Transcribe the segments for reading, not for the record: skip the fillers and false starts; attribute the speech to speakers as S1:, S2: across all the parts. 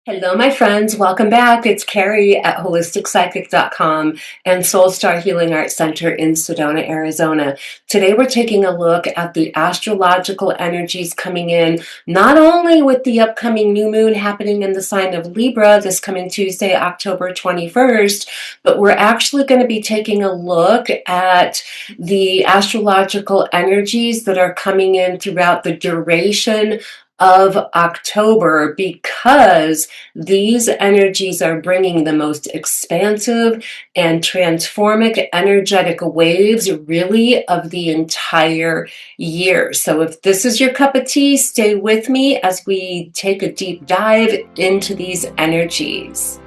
S1: Hello, my friends. Welcome back. It's Carrie at holisticspsychic.com and Soul Star Healing Arts Center in Sedona, Arizona. Today, we're taking a look at the astrological energies coming in, not only with the upcoming new moon happening in the sign of Libra this coming Tuesday, October 21st, but we're actually going to be taking a look at the astrological energies that are coming in throughout the duration of October, because these energies are bringing the most expansive and transformative energetic waves, really, of the entire year. So if this is your cup of tea, stay with me as we take a deep dive into these energies.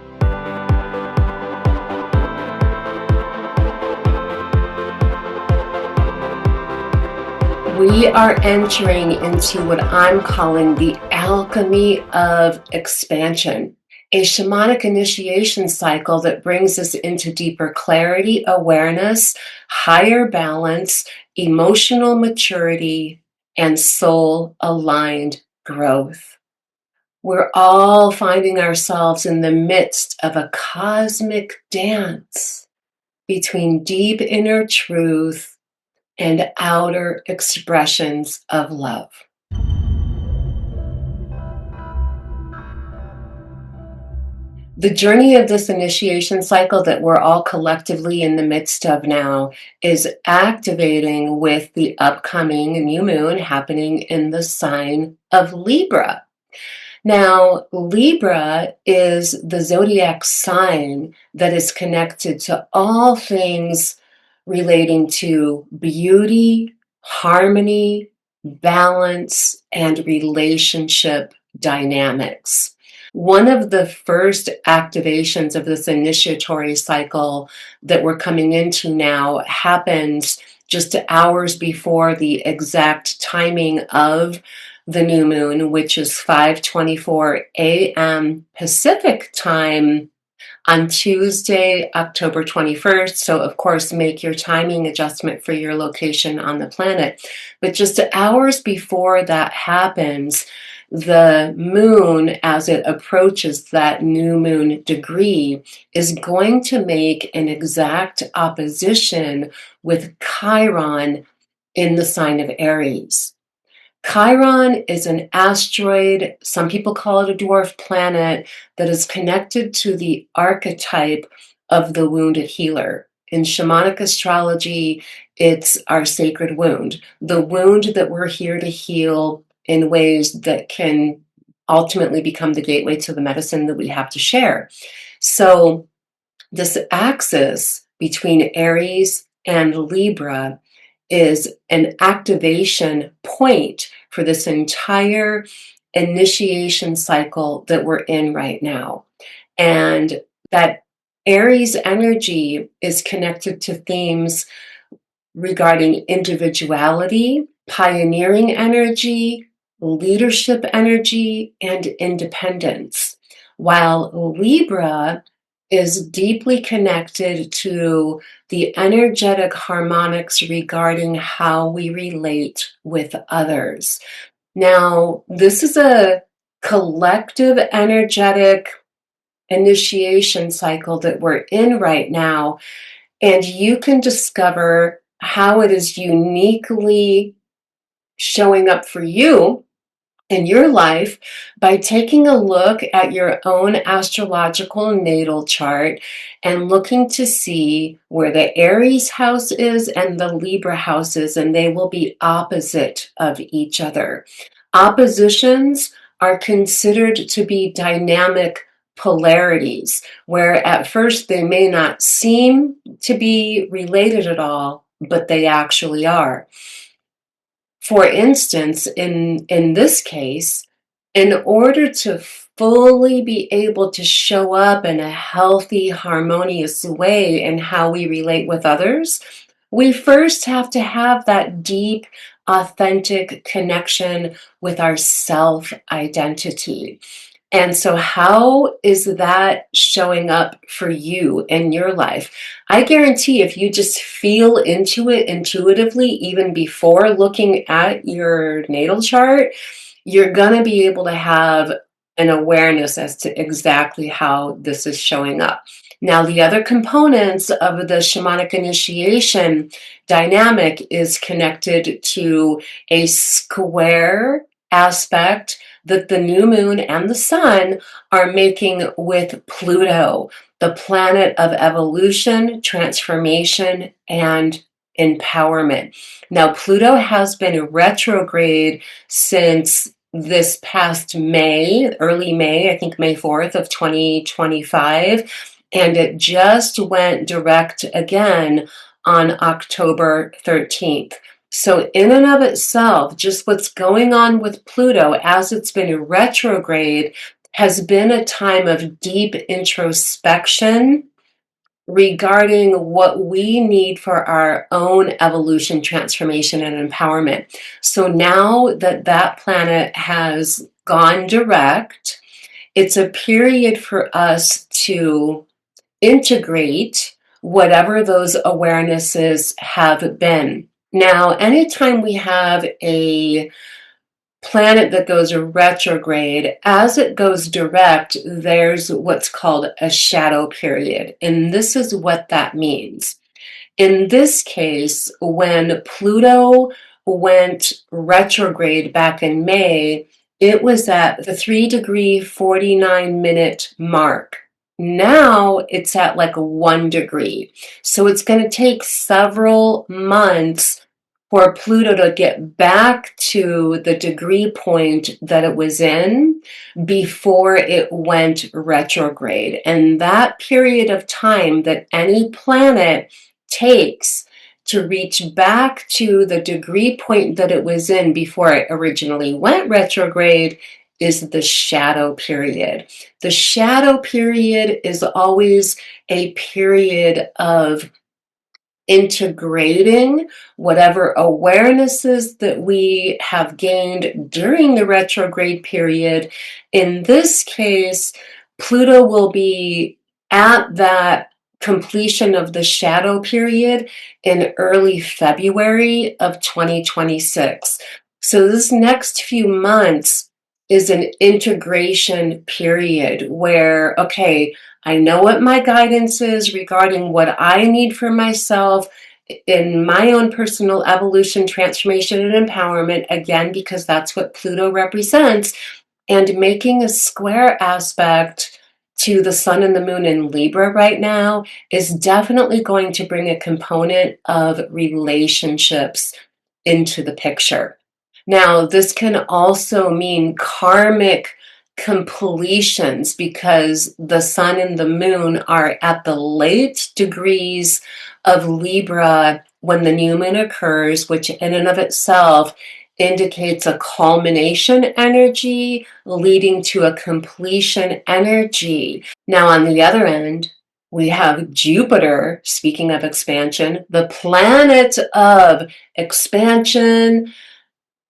S1: We are entering into what I'm calling the Alchemy of Expansion, a shamanic initiation cycle that brings us into deeper clarity, awareness, higher balance, emotional maturity, and soul-aligned growth. We're all finding ourselves in the midst of a cosmic dance between deep inner truth and outer expressions of love. The journey of this initiation cycle that we're all collectively in the midst of now is activating with the upcoming new moon happening in the sign of Libra. Now, Libra is the zodiac sign that is connected to all things relating to beauty, harmony, balance, and relationship dynamics. One of the first activations of this initiatory cycle that we're coming into now happens just hours before the exact timing of the new moon, which is 5:24 a.m. Pacific time on Tuesday, October 21st. So, of course, make your timing adjustment for your location on the planet. But just hours before that happens, the moon, as it approaches that new moon degree, is going to make an exact opposition with Chiron in the sign of Aries. Chiron is an asteroid, some people call it a dwarf planet, that is connected to the archetype of the wounded healer. In shamanic astrology, it's our sacred wound, the wound that we're here to heal in ways that can ultimately become the gateway to the medicine that we have to share. So this axis between Aries and Libra is an activation point for this entire initiation cycle that we're in right now. And that Aries energy is connected to themes regarding individuality, pioneering energy, leadership energy, and independence. While Libra is deeply connected to the energetic harmonics regarding how we relate with others. Now, this is a collective energetic initiation cycle that we're in right now, and you can discover how it is uniquely showing up for you in your life by taking a look at your own astrological natal chart and looking to see where the Aries house is and the Libra house is, and they will be opposite of each other. Oppositions are considered to be dynamic polarities, where at first they may not seem to be related at all, but they actually are. For instance, in this case, in order to fully be able to show up in a healthy, harmonious way in how we relate with others, we first have to have that deep, authentic connection with our self-identity. And so, how is that showing up for you in your life? I guarantee if you just feel into it intuitively, even before looking at your natal chart, you're going to be able to have an awareness as to exactly how this is showing up. Now, the other components of the shamanic initiation dynamic is connected to a square aspect that the new moon and the sun are making with Pluto, the planet of evolution, transformation, and empowerment. Now, Pluto has been retrograde since this past May, early May, I think May 4th of 2025, and it just went direct again on October 13th. So, in and of itself, just what's going on with Pluto as it's been retrograde has been a time of deep introspection regarding what we need for our own evolution, transformation, and empowerment. So now that that planet has gone direct, it's a period for us to integrate whatever those awarenesses have been. Now, anytime we have a planet that goes retrograde, as it goes direct, there's what's called a shadow period. And this is what that means. In this case, when Pluto went retrograde back in May, it was at the 3 degree 49-minute mark. Now it's at like 1 degree. So it's going to take several months for Pluto to get back to the degree point that it was in before it went retrograde. And that period of time that any planet takes to reach back to the degree point that it was in before it originally went retrograde is the shadow period. The shadow period is always a period of integrating whatever awarenesses that we have gained during the retrograde period. In this case, Pluto will be at that completion of the shadow period in early February of 2026. So this next few months is an integration period where, okay, I know what my guidance is regarding what I need for myself in my own personal evolution, transformation, and empowerment, again, because that's what Pluto represents. And making a square aspect to the sun and the moon in Libra right now is definitely going to bring a component of relationships into the picture. Now, this can also mean karmic completions because the sun and the moon are at the late degrees of Libra when the new moon occurs, which in and of itself indicates a culmination energy leading to a completion energy. Now, on the other end, we have Jupiter, speaking of expansion, the planet of expansion,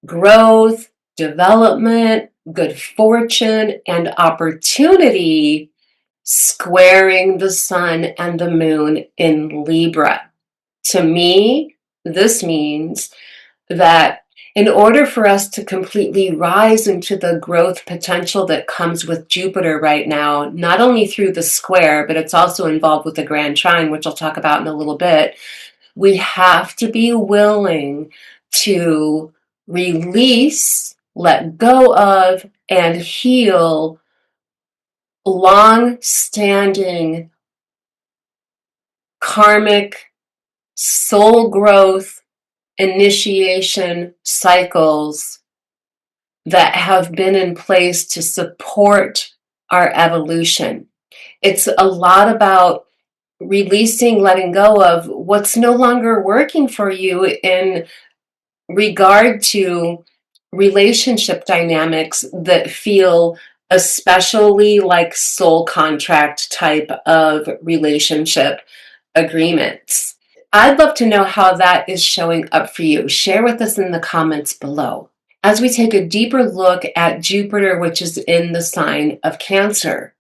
S1: growth, development, good fortune, and opportunity, squaring the sun and the moon in Libra. To me, this means that in order for us to completely rise into the growth potential that comes with Jupiter right now, not only through the square, but it's also involved with the grand trine, which I'll talk about in a little bit, we have to be willing to release, let go of, and heal long-standing karmic soul growth initiation cycles that have been in place to support our evolution. It's a lot about releasing, letting go of what's no longer working for you in regard to relationship dynamics that feel especially like soul contract type of relationship agreements. I'd love to know how that is showing up for you. Share with us in the comments below. As we take a deeper look at Jupiter, which is in the sign of Cancer.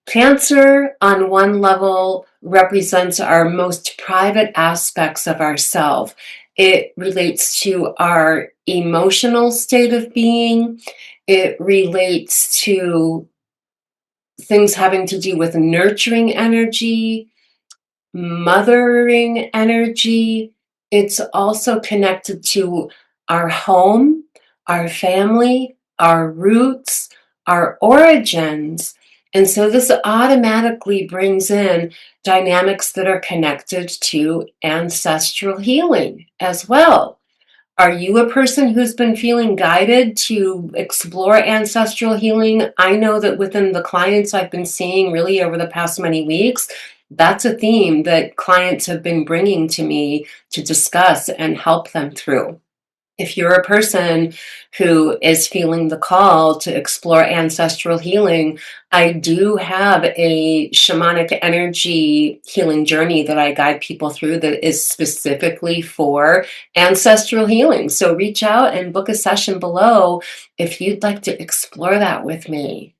S1: Cancer, on one level, represents our most private aspects of ourselves. It relates to our emotional state of being. It relates to things having to do with nurturing energy, mothering energy. It's also connected to our home, our family, our roots, our origins. And so this automatically brings in dynamics that are connected to ancestral healing as well. Are you a person who's been feeling guided to explore ancestral healing? I know that within the clients I've been seeing really over the past many weeks, that's a theme that clients have been bringing to me to discuss and help them through. If you're a person who is feeling the call to explore ancestral healing, I do have a shamanic energy healing journey that I guide people through that is specifically for ancestral healing. So reach out and book a session below if you'd like to explore that with me.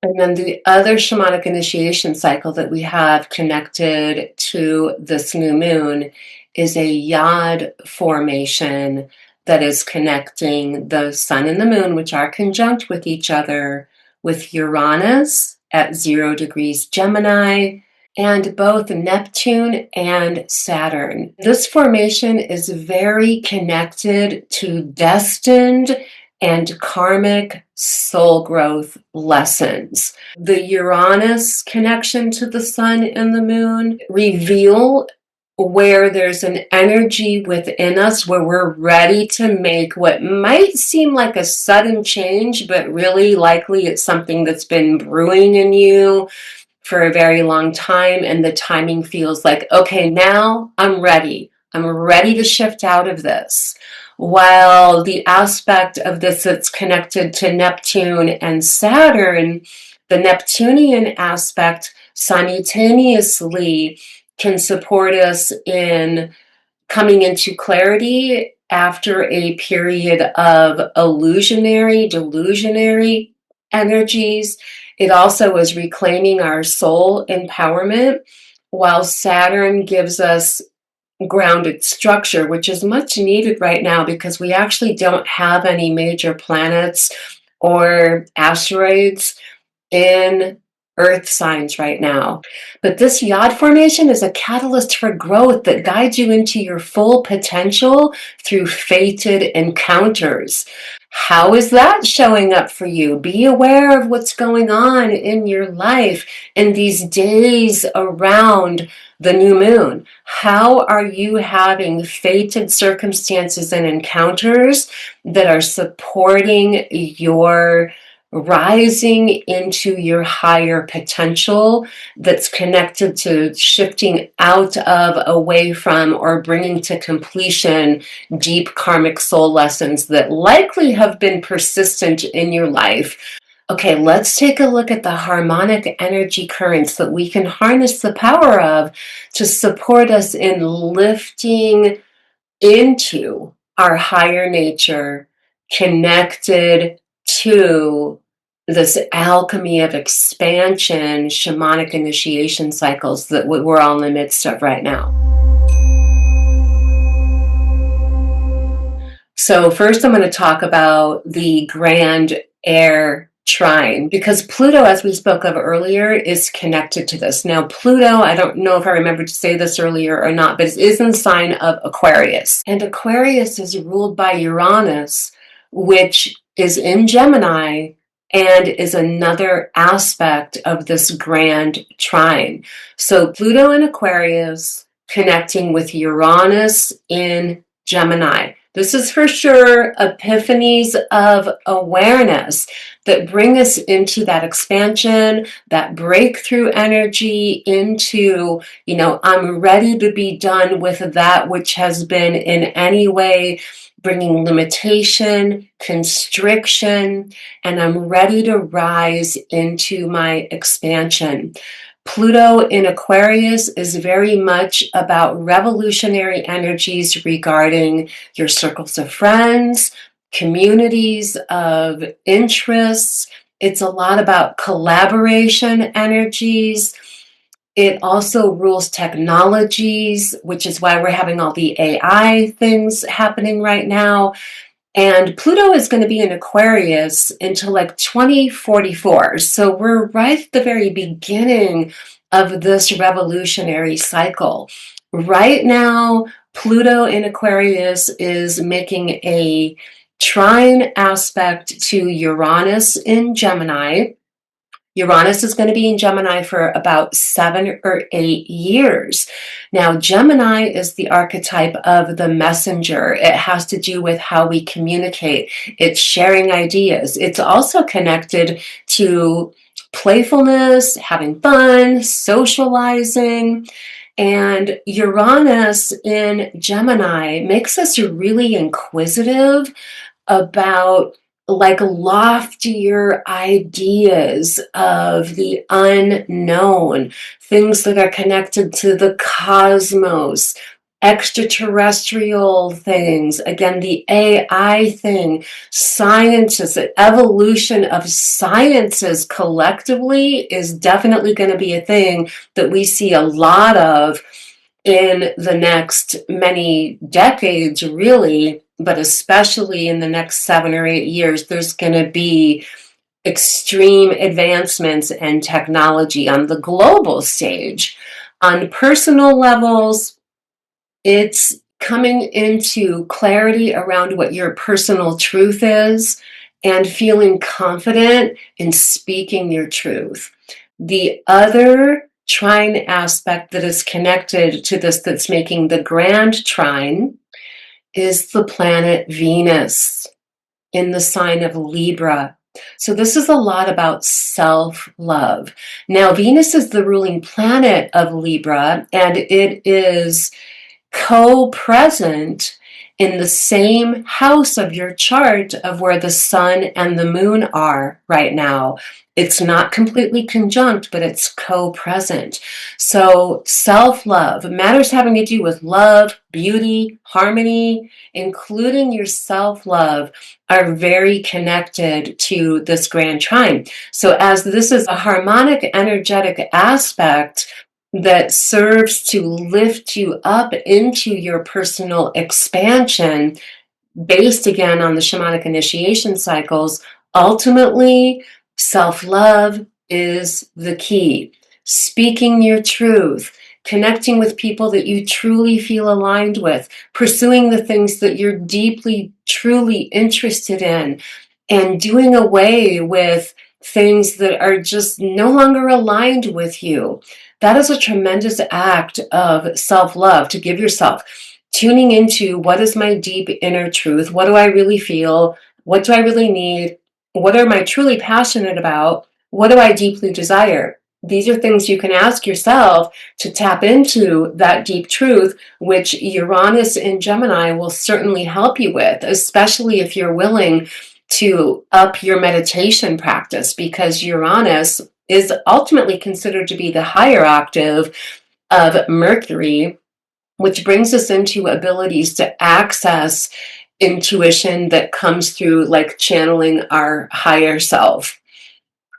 S1: And then the other shamanic initiation cycle that we have connected to this new moon is a yod formation that is connecting the sun and the moon, which are conjunct with each other, with Uranus at 0 degrees Gemini, and both Neptune and Saturn. This formation is very connected to destined and karmic soul growth lessons. The Uranus connection to the sun and the moon reveal where there's an energy within us where we're ready to make what might seem like a sudden change, but really likely it's something that's been brewing in you for a very long time, and the timing feels like, okay, now I'm ready. I'm ready to shift out of this. While the aspect of this that's connected to Neptune and Saturn, the Neptunian aspect simultaneously can support us in coming into clarity after a period of delusionary energies. It also is reclaiming our soul empowerment, while Saturn gives us grounded structure, which is much needed right now because we actually don't have any major planets or asteroids in earth signs right now. But this yod formation is a catalyst for growth that guides you into your full potential through fated encounters. How is that showing up for you? Be aware of what's going on in your life in these days around the new moon. How are you having fated circumstances and encounters that are supporting your rising into your higher potential, that's connected to shifting out of, away from, or bringing to completion deep karmic soul lessons that likely have been persistent in your life? Okay, let's take a look at the harmonic energy currents that we can harness the power of to support us in lifting into our higher nature, connected to this alchemy of expansion, shamanic initiation cycles that we're all in the midst of right now. So first I'm going to talk about the grand air trine, because Pluto, as we spoke of earlier, is connected to this. Now, Pluto, I don't know if I remembered to say this earlier or not, but it is in the sign of Aquarius. And Aquarius is ruled by Uranus, which is in Gemini and is another aspect of this grand trine. So Pluto in Aquarius connecting with Uranus in Gemini. This is for sure epiphanies of awareness that bring us into that expansion, that breakthrough energy into, I'm ready to be done with that which has been in any way bringing limitation, constriction, and I'm ready to rise into my expansion. Pluto in Aquarius is very much about revolutionary energies regarding your circles of friends, communities of interests. It's a lot about collaboration energies. It also rules technologies, which is why we're having all the AI things happening right now. And Pluto is going to be in Aquarius until like 2044. So we're right at the very beginning of this revolutionary cycle. Right now, Pluto in Aquarius is making a trine aspect to Uranus in Gemini. Uranus is going to be in Gemini for about 7 or 8 years. Now, Gemini is the archetype of the messenger. It has to do with how we communicate. It's sharing ideas. It's also connected to playfulness, having fun, socializing. And Uranus in Gemini makes us really inquisitive about like loftier ideas of the unknown, things that are connected to the cosmos, extraterrestrial things, again, the AI thing, sciences, the evolution of sciences collectively is definitely going to be a thing that we see a lot of in the next many decades, really, but especially in the next 7 or 8 years, there's going to be extreme advancements in technology on the global stage. On personal levels, it's coming into clarity around what your personal truth is and feeling confident in speaking your truth. The other trine aspect that is connected to this, that's making the grand trine, is the planet Venus in the sign of Libra. So this is a lot about self-love. Now, Venus is the ruling planet of Libra, and it is co-present in the same house of your chart of where the sun and the moon are right now. It's not completely conjunct, but it's co-present. So self-love, matters having to do with love, beauty, harmony, including your self-love, are very connected to this grand trine. So as this is a harmonic energetic aspect that serves to lift you up into your personal expansion, based again on the shamanic initiation cycles, ultimately, self-love is the key. Speaking your truth, connecting with people that you truly feel aligned with, pursuing the things that you're deeply, truly interested in, and doing away with things that are just no longer aligned with you. That is a tremendous act of self-love, to give yourself, tuning into what is my deep inner truth, what do I really feel, what do I really need, what am I truly passionate about, what do I deeply desire. These are things you can ask yourself to tap into that deep truth, which Uranus in Gemini will certainly help you with, especially if you're willing to up your meditation practice, because Uranus is ultimately considered to be the higher octave of Mercury, which brings us into abilities to access intuition that comes through like channeling our higher self.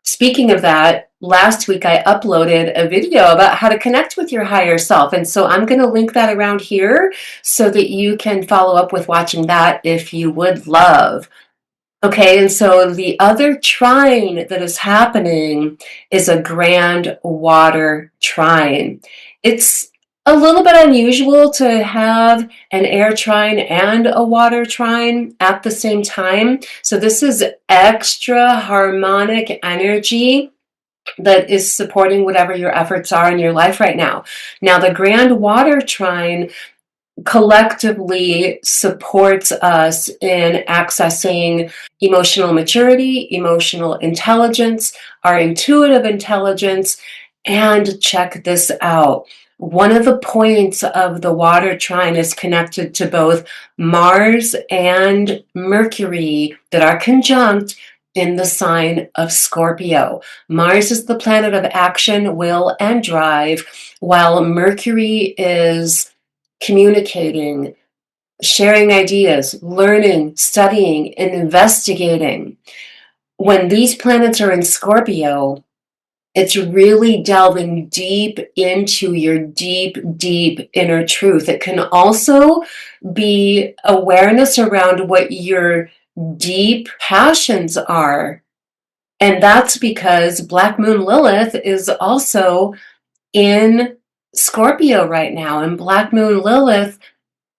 S1: Speaking of that, last week I uploaded a video about how to connect with your higher self. And so I'm going to link that around here so that you can follow up with watching that if you would love. Okay, and so the other trine that is happening is a grand water trine. It's a little bit unusual to have an air trine and a water trine at the same time. So this is extra harmonic energy that is supporting whatever your efforts are in your life right now. Now, the grand water trine collectively supports us in accessing emotional maturity, emotional intelligence, our intuitive intelligence. And check this out. One of the points of the water trine is connected to both Mars and Mercury that are conjunct in the sign of Scorpio. Mars is the planet of action, will, and drive, while Mercury is communicating, sharing ideas, learning, studying, and investigating. When these planets are in Scorpio, It's really delving deep into your deep, deep inner truth. It can also be awareness around what your deep passions are. And that's because Black Moon Lilith is also in Scorpio right now. And Black Moon Lilith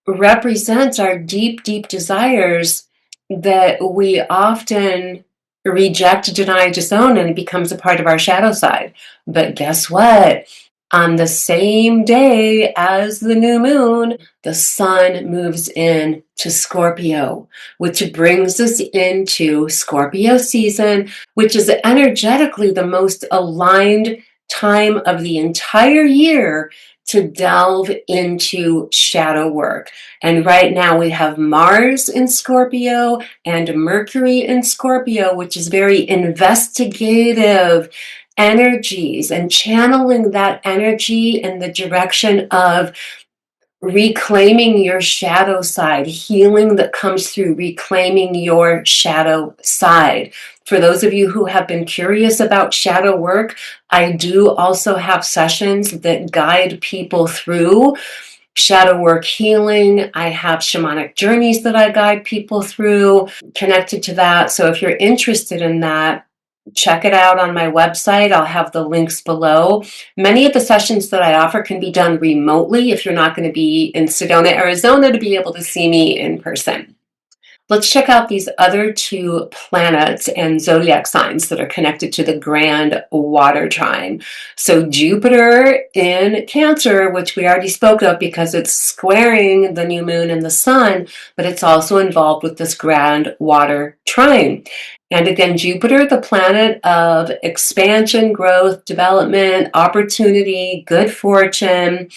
S1: represents our deep, deep desires that we often reject, deny, disown, and it becomes a part of our shadow side. But guess what? On the same day as the new moon, the sun moves in to Scorpio, which brings us into Scorpio season, which is energetically the most aligned time of the entire year to delve into shadow work. And right now we have Mars in Scorpio and Mercury in Scorpio, which is very investigative energies, and channeling that energy in the direction of reclaiming your shadow side, healing that comes through reclaiming your shadow side. For those of you who have been curious about shadow work, I do also have sessions that guide people through shadow work healing. I have shamanic journeys that I guide people through connected to that. So if you're interested in that, check it out on my website. I'll have the links below. Many of the sessions that I offer can be done remotely if you're not going to be in Sedona, Arizona to be able to see me in person. Let's check out these other two planets and zodiac signs that are connected to the grand water trine. So Jupiter in Cancer, which we already spoke of because it's squaring the new moon and the sun, but it's also involved with this grand water trine. And again, Jupiter, the planet of expansion, growth, development, opportunity, good fortune,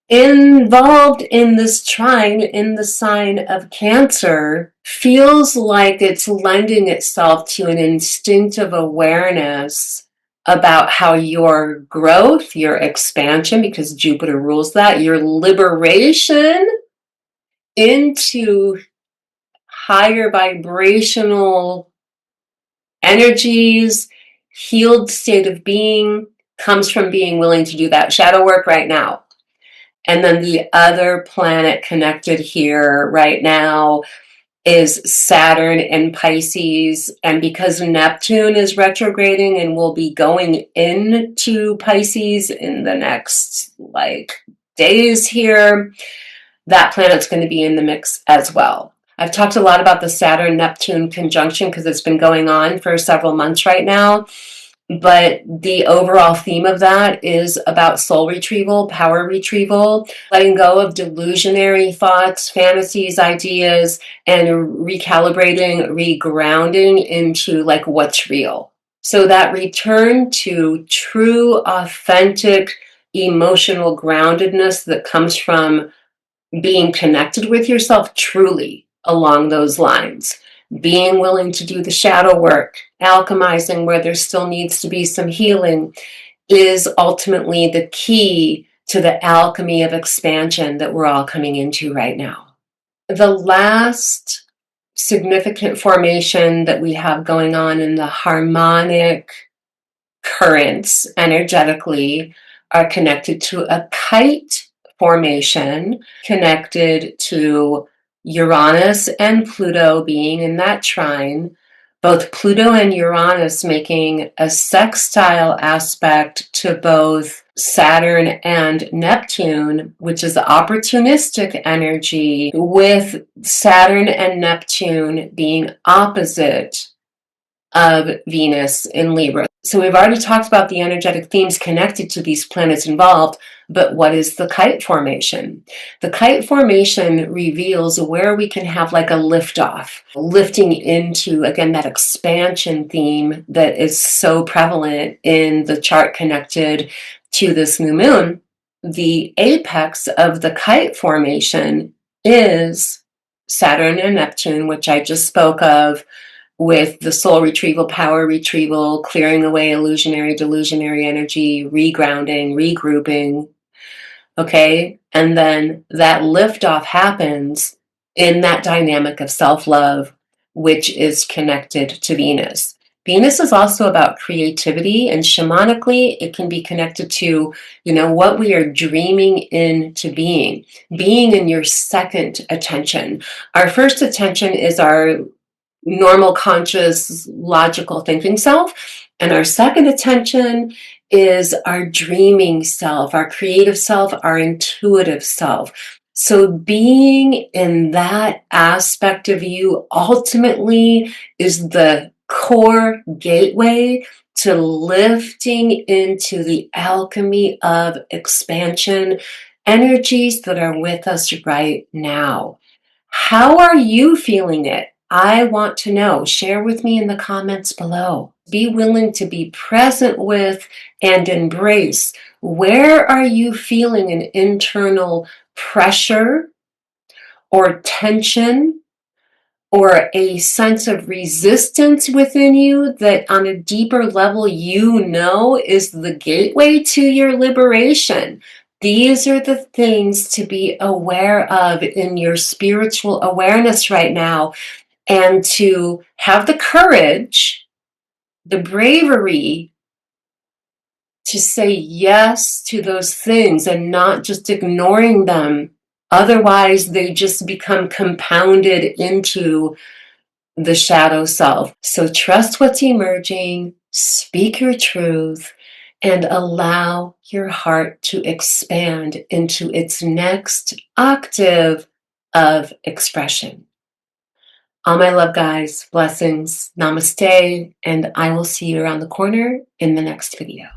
S1: involved in this trine in the sign of Cancer, feels like it's lending itself to an instinctive awareness about how your growth, your expansion, because Jupiter rules that, your liberation into higher vibrational energies, healed state of being, comes from being willing to do that shadow work right now. And then the other planet connected here right now is Saturn in Pisces. And because Neptune is retrograding and will be going into Pisces in the next days here, that planet's going to be in the mix as well. I've talked a lot about the Saturn-Neptune conjunction because it's been going on for several months right now. But the overall theme of that is about soul retrieval, power retrieval, letting go of delusionary thoughts, fantasies, ideas, and recalibrating, regrounding into what's real. So that return to true, authentic, emotional groundedness that comes from being connected with yourself truly along those lines. Being willing to do the shadow work, alchemizing where there still needs to be some healing, is ultimately the key to the alchemy of expansion that we're all coming into right now. The last significant formation that we have going on in the harmonic currents energetically are connected to a kite formation, connected to Uranus and Pluto being in that trine, both Pluto and Uranus making a sextile aspect to both Saturn and Neptune, which is opportunistic energy, with Saturn and Neptune being opposite of Venus in Libra. So we've already talked about the energetic themes connected to these planets involved, but what is the kite formation? The kite formation reveals where we can have a liftoff, lifting into, again, that expansion theme that is so prevalent in the chart connected to this new moon. The apex of the kite formation is Saturn and Neptune, which I just spoke of, with the soul retrieval, power retrieval, clearing away illusionary, delusionary energy, regrounding, regrouping. Okay. And then that liftoff happens in that dynamic of self-love, which is connected to Venus. Venus is also about creativity, and shamanically, it can be connected to, what we are dreaming into being in your second attention. Our first attention is our normal, conscious, logical thinking self. And our second attention is our dreaming self, our creative self, our intuitive self. So being in that aspect of you ultimately is the core gateway to lifting into the alchemy of expansion energies that are with us right now. How are you feeling it? I want to know. Share with me in the comments below. Be willing to be present with and embrace. Where are you feeling an internal pressure or tension or a sense of resistance within you that on a deeper level is the gateway to your liberation? These are the things to be aware of in your spiritual awareness right now, and to have the courage, the bravery to say yes to those things and not just ignoring them. Otherwise, they just become compounded into the shadow self. So trust what's emerging, speak your truth, and allow your heart to expand into its next octave of expression. All my love, guys, blessings, namaste, and I will see you around the corner in the next video.